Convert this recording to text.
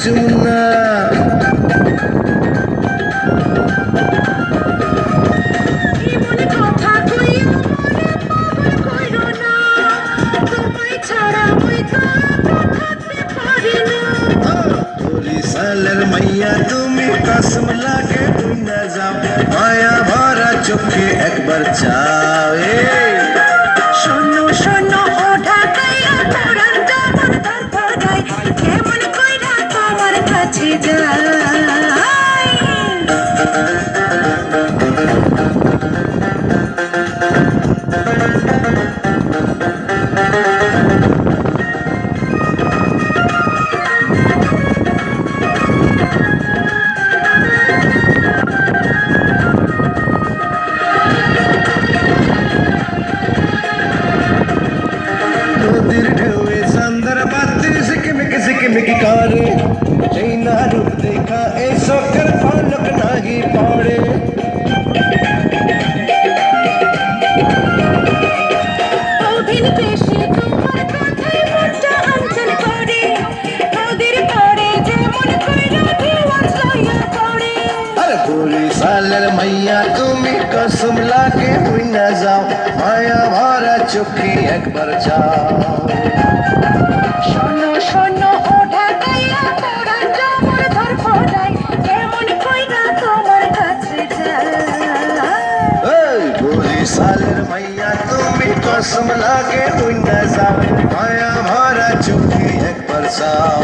যমুনা বরিশালের মাইয়া তুমি কসম লাগে তুই না যাও মায়া ভরা চোখে একবার চাও শোনো শোনো ও ঢাকাইয়া তোরার যেমন ধরপড়াই কেমন কইরা তোমার কাছে যাই নদীর ঢেউয়ে চান্দার বাতির ঝিকিমিকি করে সেই না রূপ দেখা এই চোখের পলক নাহি পড়ে অভিন বেশি তোমার কথাই মনটা আঞ্চল করে নদীর পাড়ে যেমন কইরা ঢেউয়াজ লইয়া পড়ে আরে বরিশালের মাইয়া তুমি কসম লাগে তুই না যাও মায়া ভরা চোখে একবার যাও শোনো শোনো ও ঢাকাইয়া তোরার যেমন ধরপড়াই কেমন কইরা তোমার কাছে যাই এই বরিশালের মাইয়া তুমি কসম লাগে তুই না যাও মায়া ভরা চোখে একবার যাও